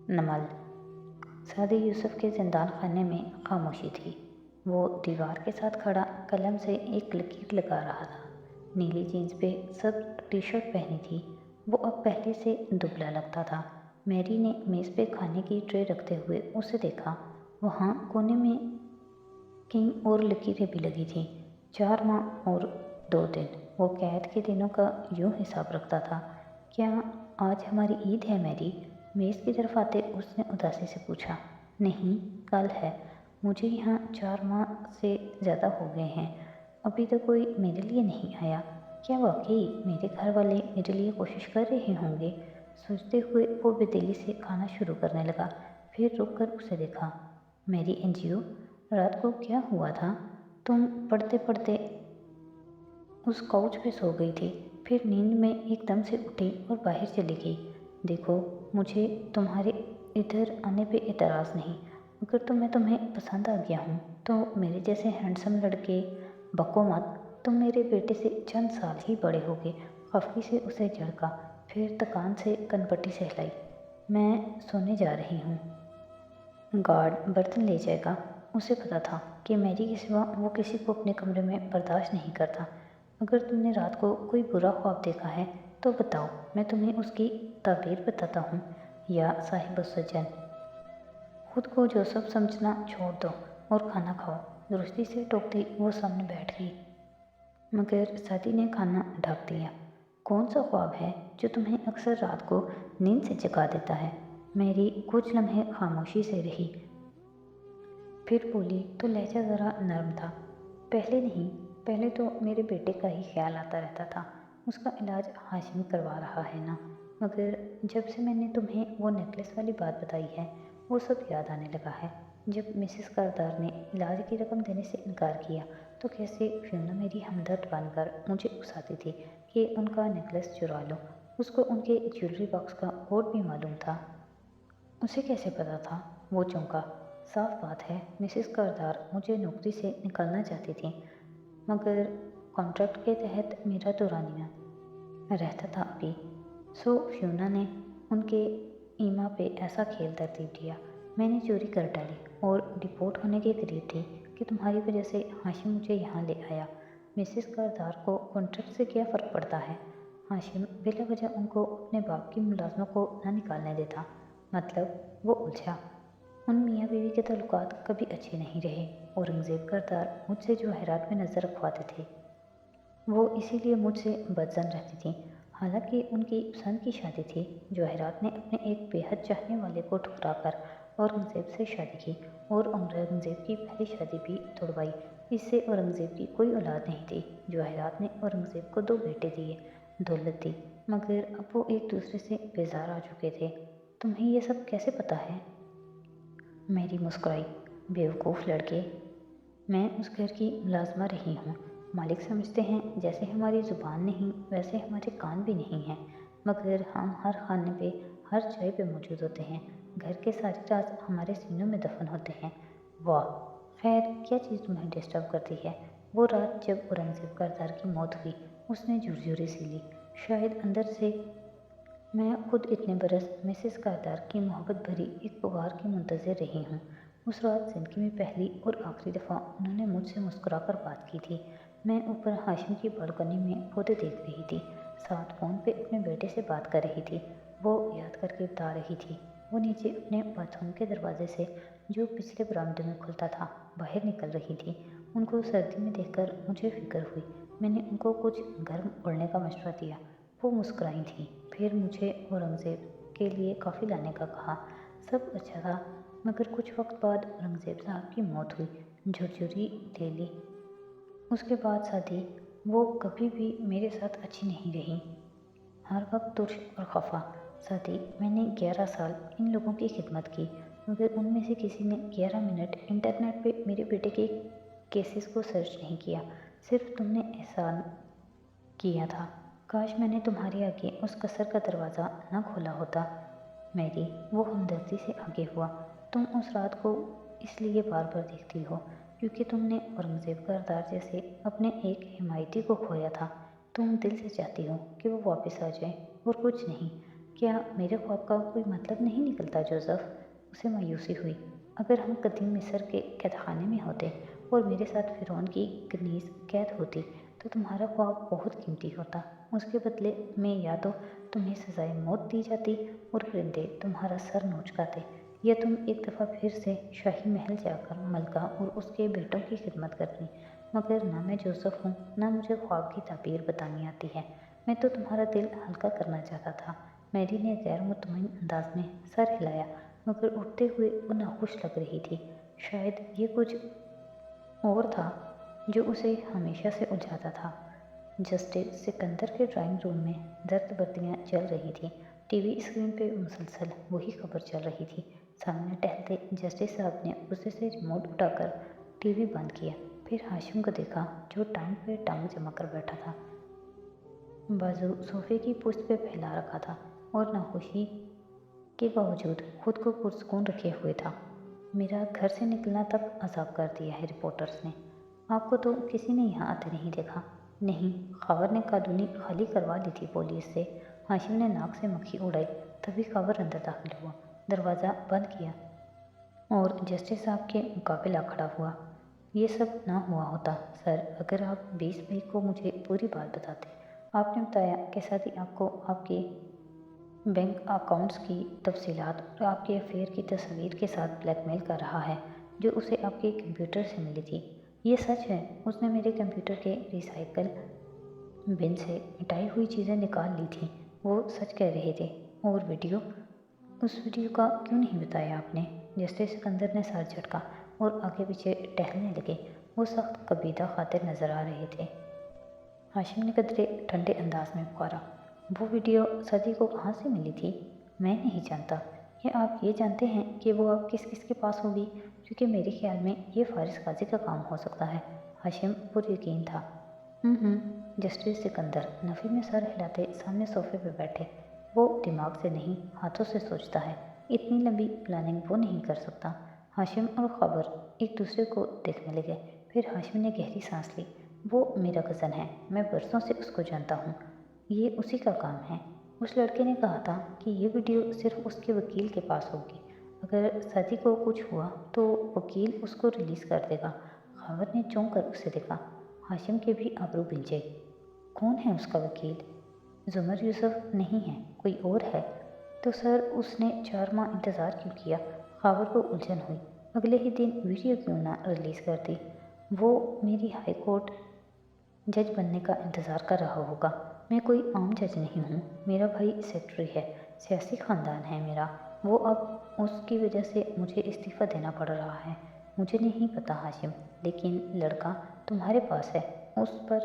Naml. Saadi یوسف کے زندان خانے میں خاموشی تھی۔ وہ دیوار کے ساتھ کھڑا قلم سے ایک لکیر لگا رہا تھا۔ نیلی جینس پہ سبز ٹی شرٹ پہنی تھی۔ وہ اب پہلے سے دبلا لگتا تھا۔ میری نے میز پہ کھانے کی ٹرے رکھتے ہوئے اسے دیکھا۔ وہاں کونے میں کئی اور لکیریں بھی لگی تھیں۔ 4 ماہ اور 2 دن۔ وہ قید کے دنوں کا یوں حساب رکھتا تھا۔ کیا آج ہماری عید ہے میری؟ میز کی طرف آتے اس نے اداسی سے پوچھا۔ نہیں، کل ہے۔ مجھے یہاں 4 ماہ سے زیادہ ہو گئے ہیں، ابھی تک کوئی میرے لیے نہیں آیا۔ کیا واقعی میرے گھر والے میرے لیے کوشش کر رہے ہوں گے؟ سوچتے ہوئے وہ بے دلی سے کھانا شروع کرنے لگا، پھر رک کر اسے دیکھا۔ میری انجیو، رات کو کیا ہوا تھا؟ تم پڑھتے پڑھتے اس کاؤچ پہ سو گئی تھی، پھر نیند میں ایک دم سے اٹھی اور باہر چلی گئی۔ دیکھو، مجھے تمہارے ادھر آنے پہ اعتراض نہیں، اگر تمہیں پسند آ گیا ہوں تو میرے جیسے ہینڈسم لڑکے۔ بکو مت، تم میرے بیٹے سے چند سال ہی بڑے ہوگے۔ خفگی سے اسے جھڑکا، پھر تکان سے کنپٹی سہلائی۔ میں سونے جا رہی ہوں۔ گارڈ برتن لے جائے گا۔ اسے پتا تھا کہ میری کے سوا وہ کسی کو اپنے کمرے میں برداشت نہیں کرتا۔ اگر تم نے رات کو کوئی برا خواب دیکھا ہے تو بتاؤ، میں تمہیں اس کی تعبیر بتاتا ہوں۔ یا صاحب السجن، خود کو جوسف سمجھنا چھوڑ دو اور کھانا کھاؤ۔ درستی سے ٹوکتی وہ سامنے بیٹھ گئی، مگر سعدی نے کھانا ڈھک دیا۔ کون سا خواب ہے جو تمہیں اکثر رات کو نیند سے جگا دیتا ہے؟ میری کچھ لمحے خاموشی سے رہی، پھر بولی تو لہجہ ذرا نرم تھا۔ پہلے نہیں، پہلے تو میرے بیٹے کا ہی خیال آتا رہتا تھا۔ اس کا علاج ہاشم کروا رہا ہے نا، مگر جب سے میں نے تمہیں وہ نیکلس والی بات بتائی ہے وہ سب یاد آنے لگا ہے۔ جب مسز کردار نے علاج کی رقم دینے سے انکار کیا تو کیسے فیونا میری ہمدرد بن کر مجھے اکساتی تھی کہ ان کا نیکلس چرا لو۔ اس کو ان کے جیولری باکس کا کوڈ بھی معلوم تھا۔ اسے کیسے پتا تھا؟ وہ چونکا۔ صاف بات ہے مسز کردار مجھے نوکری سے نکالنا چاہتی تھیں، مگر کانٹریکٹ کے تحت میرا دورانیہ رہتا تھا ابھی۔ سو فیونا نے ان کے ایما پہ ایسا کھیل ترتیب دیا، میں نے چوری کر ڈالی اور ڈپورٹ ہونے کے قریب تھی کہ تمہاری وجہ سے ہاشم مجھے یہاں لے آیا۔ مسز کردار کو کانٹریکٹ سے کیا فرق پڑتا ہے؟ ہاشم بلا وجہ ان کو اپنے باپ کی ملازموں کو نہ نکالنے دیتا۔ مطلب وہ الجھا۔ ان میاں بیوی کے تعلقات کبھی اچھے نہیں رہے۔ اورنگزیب کردار مجھ سے جواہرات میں نظر رکھواتے تھے، وہ اسی لیے مجھ سے بدظن رہتی تھیں، حالانکہ ان کی پسند کی شادی تھی۔ جواہرات نے اپنے ایک بے حد چاہنے والے کو ٹھکرا کر اورنگزیب سے شادی کی اور اورنگزیب کی پہلی شادی بھی توڑوائی۔ اس سے اورنگزیب کی کوئی اولاد نہیں تھی۔ جواہرات نے اورنگزیب کو 2 بیٹے دیے، دولت دی، مگر اب وہ ایک دوسرے سے بیزار آ چکے تھے۔ تمہیں یہ سب کیسے پتا ہے؟ میری مسکرائی۔ بیوقوف لڑکے، میں اس گھر کی ملازمہ رہی ہوں۔ مالک سمجھتے ہیں جیسے ہماری زبان نہیں ویسے ہمارے کان بھی نہیں ہیں، مگر ہم ہر کھانے پہ، ہر چائے پہ موجود ہوتے ہیں۔ گھر کے سارے راز ہمارے سینوں میں دفن ہوتے ہیں۔ واہ، خیر کیا چیز تمہیں ڈسٹرب کرتی ہے؟ وہ رات جب اورنگزیب کردار کی موت ہوئی اس نے جھرجھری سی لی، شاید اندر سے۔ میں خود اتنے برس مسز کردار کی محبت بھری ایک پکار کی منتظر رہی ہوں۔ اس رات زندگی میں پہلی اور آخری دفعہ انہوں نے مجھ سے مسکرا کر بات کی تھی۔ میں اوپر ہاشم کی بالکنی میں پودے دیکھ رہی تھی، ساتھ فون پہ اپنے بیٹے سے بات کر رہی تھی۔ وہ یاد کر کے بتا رہی تھی۔ وہ نیچے اپنے باتھ روم کے دروازے سے جو پچھلے برآمدے میں کھلتا تھا باہر نکل رہی تھی۔ ان کو سردی میں دیکھ کر مجھے فکر ہوئی۔ میں نے ان کو کچھ گرم اوڑھنے کا مشورہ دیا۔ وہ مسکرائی تھیں، پھر مجھے اورنگزیب کے لیے کافی لانے کا کہا۔ سب اچھا تھا، مگر کچھ وقت بعد اورنگزیب صاحب کی موت ہوئی۔ جھرجھری لے لی۔ اس کے بعد سعدی، وہ کبھی بھی میرے ساتھ اچھی نہیں رہی، ہر وقت ترش اور خفا۔ سعدی، میں نے 11 سال ان لوگوں کی خدمت کی، مگر ان میں سے کسی نے 11 منٹ انٹرنیٹ پہ میرے بیٹے کے کیسز کو سرچ نہیں کیا۔ صرف تم نے احسان کیا تھا۔ کاش میں نے تمہارے آگے اس قصر کا دروازہ نہ کھولا ہوتا۔ میری، وہ ہمدردی سے آگے ہوا، تم اس رات کو اس لیے بار بار دیکھتی ہو کیونکہ تم نے اورنگزیب کردار جیسے اپنے ایک حمایتی کو کھویا تھا۔ تم دل سے چاہتی ہو کہ وہ واپس آ جائے اور کچھ نہیں۔ کیا میرے خواب کا کوئی مطلب نہیں نکلتا جوزف؟ اسے مایوسی ہوئی۔ اگر ہم قدیم مصر کے قید خانے میں ہوتے اور میرے ساتھ فرعون کی کنیز قید ہوتی تو تمہارا خواب بہت قیمتی ہوتا۔ اس کے بدلے میں یا تو تمہیں سزائے موت دی جاتی اور پرندے تمہارا سر نوچ کھاتے، یا تم ایک دفعہ پھر سے شاہی محل جا کر ملکہ اور اس کے بیٹوں کی خدمت کرتی۔ مگر نہ میں جوزف ہوں، نہ مجھے خواب کی تعبیر بتانی آتی ہے۔ میں تو تمہارا دل ہلکا کرنا چاہتا تھا۔ میری نے غیر مطمئن انداز میں سر ہلایا، مگر اٹھتے ہوئے وہ ناخوش لگ رہی تھی۔ شاید یہ کچھ اور تھا جو اسے ہمیشہ سے الجھاتا تھا۔ جسٹس سکندر کے ڈرائنگ روم میں درد بتیاں جل رہی تھیں۔ ٹی وی اسکرین پہ مسلسل وہی خبر چل رہی تھی۔ سامنے ٹہلتے جسٹس صاحب نے غصے سے ریموٹ اٹھا کر ٹی وی بند کیا، پھر ہاشم کو دیکھا جو ٹانگ پہ ٹانگ جما کر بیٹھا تھا، بازو صوفے کی پشت پہ پھیلا رکھا تھا اور ناخوشی کے باوجود خود کو پرسکون رکھے ہوئے تھا۔ میرا گھر سے نکلنا تک عذاب کر دیا ہے رپورٹرز نے۔ آپ کو تو کسی نے یہاں آتے نہیں دیکھا؟ نہیں، خاور نے کالونی خالی کروا لی تھی پولیس سے۔ ہاشم نے ناک سے مکھی اڑائی، تبھی خاور اندر داخل ہوا، دروازہ بند کیا اور جسٹس صاحب کے مقابلہ کھڑا ہوا۔ یہ سب نہ ہوا ہوتا سر اگر آپ 20 مئی کو مجھے پوری بات بتاتے۔ آپ نے بتایا کہ ساتھی آپ کو آپ کے بینک اکاؤنٹس کی تفصیلات اور آپ کے افیئر کی تصویر کے ساتھ بلیک میل کر رہا ہے جو اسے آپ کے کمپیوٹر سے ملی تھی۔ یہ سچ ہے؟ اس نے میرے کمپیوٹر کے ریسائیکل بن سے مٹائی ہوئی چیزیں نکال لی تھیں، وہ سچ کہہ رہے تھے۔ اور ویڈیو؟ اس ویڈیو کا کیوں نہیں بتایا آپ نے؟ جسٹس سکندر نے سر جھٹکا اور آگے پیچھے ٹہلنے لگے۔ وہ سخت کبیدہ خاطر نظر آ رہے تھے۔ ہاشم نے قدرے ٹھنڈے انداز میں پکارا، وہ ویڈیو سادی کو کہاں سے ملی تھی؟ میں نہیں جانتا۔ کیا آپ یہ جانتے ہیں کہ وہ اب کس کس کے پاس ہوگی؟ کیونکہ میرے خیال میں یہ فارس قاضی کا کام ہو سکتا ہے۔ ہاشم پر یقین تھا۔ جسٹس سکندر نفی میں سر ہلاتے سامنے صوفے پہ بیٹھے۔ وہ دماغ سے نہیں ہاتھوں سے سوچتا ہے، اتنی لمبی پلاننگ وہ نہیں کر سکتا۔ ہاشم اور خاور ایک دوسرے کو دیکھنے لگے، پھر ہاشم نے گہری سانس لی۔ وہ میرا کزن ہے، میں برسوں سے اس کو جانتا ہوں، یہ اسی کا کام ہے۔ اس لڑکے نے کہا تھا کہ یہ ویڈیو صرف اس کے وکیل کے پاس ہوگی، اگر سادی کو کچھ ہوا تو وکیل اس کو ریلیز کر دے گا۔ خاور نے چونک کر اسے دیکھا۔ ہاشم کے بھی ابرو بھنجے۔ کون ہے اس کا وکیل؟ زمر یوسف نہیں ہے، کوئی اور ہے؟ تو سر اس نے 4 ماہ انتظار کیوں کیا؟ خاور کو الجھن ہوئی۔ اگلے ہی دن ویڈیو کیوں نہ ریلیز کر دی؟ وہ میری ہائی کورٹ جج بننے کا انتظار کر رہا ہوگا۔ میں کوئی عام جج نہیں ہوں، میرا بھائی سیکرٹری ہے، سیاسی خاندان ہے میرا، وہ اب اس کی وجہ سے مجھے استعفیٰ دینا پڑ رہا ہے۔ مجھے نہیں پتا ہاشم، لیکن لڑکا تمہارے پاس ہے، اس پر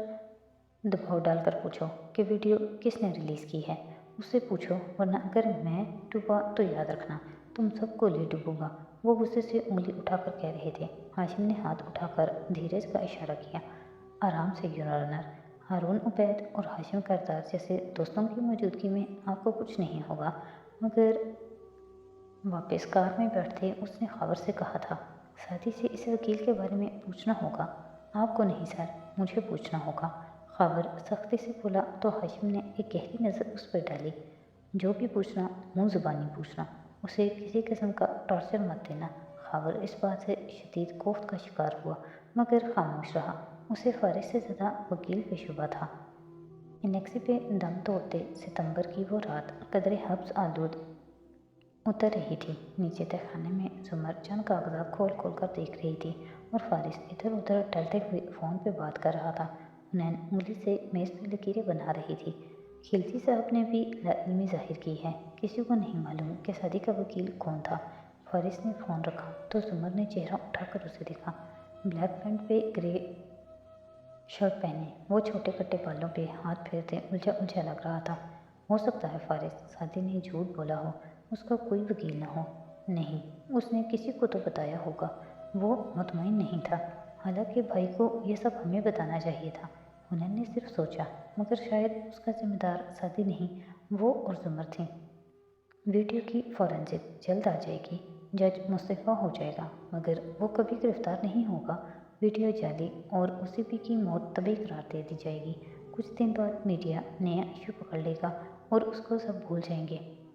دباؤ ڈال کر پوچھو کہ ویڈیو کس نے ریلیز کی ہے۔ اس سے پوچھو، ورنہ اگر میں ڈوبا تو یاد رکھنا تم سب کو لے ڈوبوں گا۔ وہ غصے سے انگلی اٹھا کر کہہ رہے تھے۔ ہاشم نے ہاتھ اٹھا کر دھیرج کا اشارہ کیا۔ آرام سے یور آنر، ہارون عبید اور ہاشم کردار جیسے دوستوں کی موجودگی میں آپ کو کچھ نہیں ہوگا۔ مگر واپس کار میں بیٹھتے اس نے خاور سے کہا تھا، سادی سے اس وکیل کے بارے میں پوچھنا ہوگا۔ آپ کو نہیں سر، مجھے پوچھنا ہوگا۔ خاور سختی سے بولا تو ہاشم نے ایک گہری نظر اس پر ڈالی۔ جو بھی پوچھنا منہ زبانی پوچھنا، اسے کسی قسم کا ٹارچر مت دینا۔ خاور اس بات سے شدید کوفت کا شکار ہوا، مگر خاموش رہا۔ اسے فارس سے زیادہ وکیل پہ شبہ تھا۔ انیکسی پہ دم توڑتے ستمبر کی وہ رات قدرے حبس آلود اتر رہی تھی۔ نیچے تہ خانے میں زمر چند کاغذات کھول کھول کر دیکھ رہی تھی اور فارس ادھر ادھر ٹلتے ہوئے فون پہ بات کر رہا تھا۔ حنین انگلی سے میز پہ لکیریں بنا رہی تھی۔ خلجی صاحب نے بھی لاعلمی ظاہر کی ہے، کسی کو نہیں معلوم کہ سادی کا وکیل کون تھا۔ فارس نے فون رکھا تو زمر نے چہرہ اٹھا کر اسے دیکھا۔ بلیک پینٹ پہ گرے شرٹ پہنے، وہ چھوٹے کٹے بالوں پہ ہاتھ پھیرتے الجھا الجھا لگ رہا تھا۔ ہو سکتا ہے فارس سادی نے جھوٹ بولا ہو، اس کا کوئی وکیل نہ ہو۔ نہیں، اس نے کسی کو تو بتایا ہوگا۔ وہ مطمئن نہیں تھا، حالانکہ بھائی کو یہ سب ہمیں بتانا چاہیے تھا۔ حنین نے صرف سوچا، مگر شاید اس کا ذمہ دار سادی نہیں، وہ اور زمر تھیں۔ ویڈیو کی فورینسک جلد آ جائے گی، جج مستعفی ہو جائے گا، مگر وہ کبھی گرفتار نہیں ہوگا۔ ویڈیو جعلی اور اسی پی کی موت طبی قرار دے دی جائے گی۔ کچھ دن بعد میڈیا نیا ایشو پکڑ لے گا اور اس کو سب بھول جائیں گے۔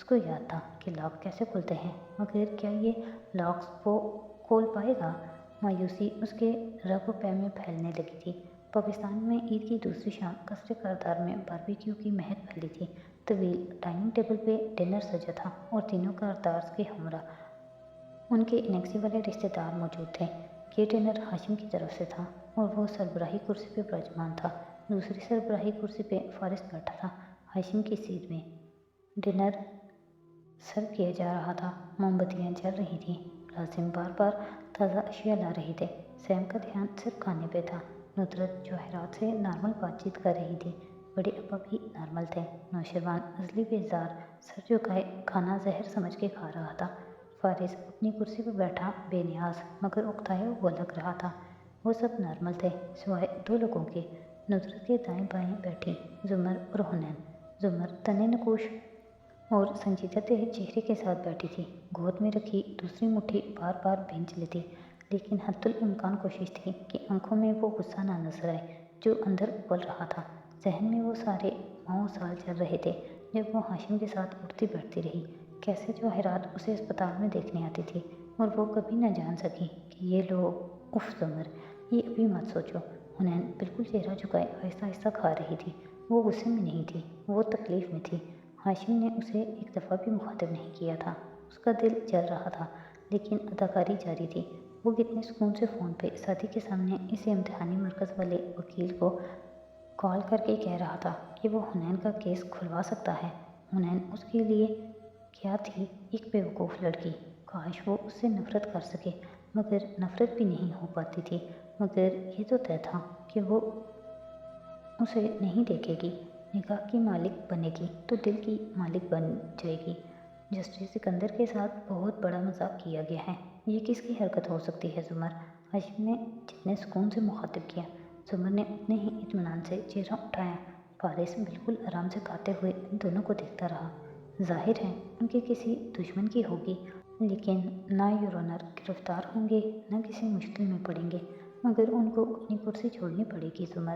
اس کو یاد تھا کہ لاک کیسے کھلتے ہیں، مگر کیا یہ لاکس وہ کھول پائے گا؟ مایوسی اس کے رگ و پے میں پھیلنے لگی تھی۔ پاکستان میں عید کی دوسری شام قصر کردار میں باربیکیو کی مہک پھیلی تھی۔ طویل ڈائننگ ٹیبل پہ ڈنر سجا تھا اور تینوں کردارز کے ہمراہ ان کے انیکسی والے رشتہ دار موجود تھے۔ یہ ڈنر ہاشم کی طرف سے تھا اور وہ سربراہی کرسی پہ براجمان تھا۔ دوسری سربراہی کرسی پہ فارس بیٹھا تھا، ہاشم کی سیٹ میں۔ ڈنر سرو کیا جا رہا تھا، موم بتیاں جل رہی تھیں، ملازم بار بار تازہ اشیاء لا رہے تھے۔ سیم کا دھیان صرف کھانے پہ تھا۔ ندرت جواہرات سے نارمل بات چیت کر رہی تھی، بڑے ابا بھی نارمل تھے۔ نوشروان ازلی بیزار سر جھکائے کھانا زہر سمجھ کے کھا رہا تھا۔ فارس اپنی کرسی پہ بیٹھا بے نیاز مگر اکتایا ہوا لگ رہا تھا۔ وہ سب نارمل تھے سوائے دو لوگوں کے۔ ندرت کے دائیں بائیں بیٹھی زمر اور حنین۔ زمر تنے نکوش اور سنجیدہ چہرے کے ساتھ بیٹھی تھی، گود میں رکھی دوسری مٹھی بار بار بھینچ لیتی، لیکن حتی الامکان کوشش تھی کہ آنکھوں میں وہ غصہ نہ نظر آئے جو اندر ابل رہا تھا۔ ذہن میں وہ سارے ماہ و سال چل رہے تھے جب وہ ہاشم کے ساتھ اٹھتی بیٹھتی رہی، کیسے جواہرات اسے اسپتال میں دیکھنے آتی تھی اور وہ کبھی نہ جان سکی کہ یہ لوگ اف زمر، یہ ابھی مت سوچو۔ حنین بالکل چہرہ جھکائے آہستہ آہستہ کھا رہی تھی، وہ غصے میں نہیں تھی، وہ تکلیف میں تھی۔ ہاشم نے اسے ایک دفعہ بھی مخاطب نہیں کیا تھا، اس کا دل جل رہا تھا، لیکن اداکاری جاری تھی۔ وہ کتنے سکون سے فون پہ ساتھی کے سامنے اس امتحانی مرکز والے وکیل کو کال کر کے کہہ رہا تھا کہ وہ حنین کا کیس کھلوا سکتا ہے۔ حنین اس کے لیے کیا تھی؟ ایک بیوقوف لڑکی۔ کاش وہ اس سے نفرت کر سکے، مگر نفرت بھی نہیں ہو پاتی تھی۔ مگر یہ تو طے تھا کہ وہ اسے نہیں دیکھے گی، نگاہ کی مالک بنے گی تو دل کی مالک بن جائے گی۔ جسٹس سکندر کے ساتھ بہت بڑا مذاق کیا گیا ہے، یہ کس کی حرکت ہو سکتی ہے زمر؟ ہاشم نے جتنے سکون سے مخاطب کیا، زمر نے اتنے ہی اطمینان سے چہرہ اٹھایا۔ فارس بالکل آرام سے کھاتے ہوئے ان دونوں کو دیکھتا رہا۔ ظاہر ہے ان کے کسی دشمن کی ہوگی، لیکن نہ یور آنر گرفتار ہوں گے نہ کسی مشکل میں پڑیں گے، مگر ان کو اپنی کرسی چھوڑنی پڑے گی زمر۔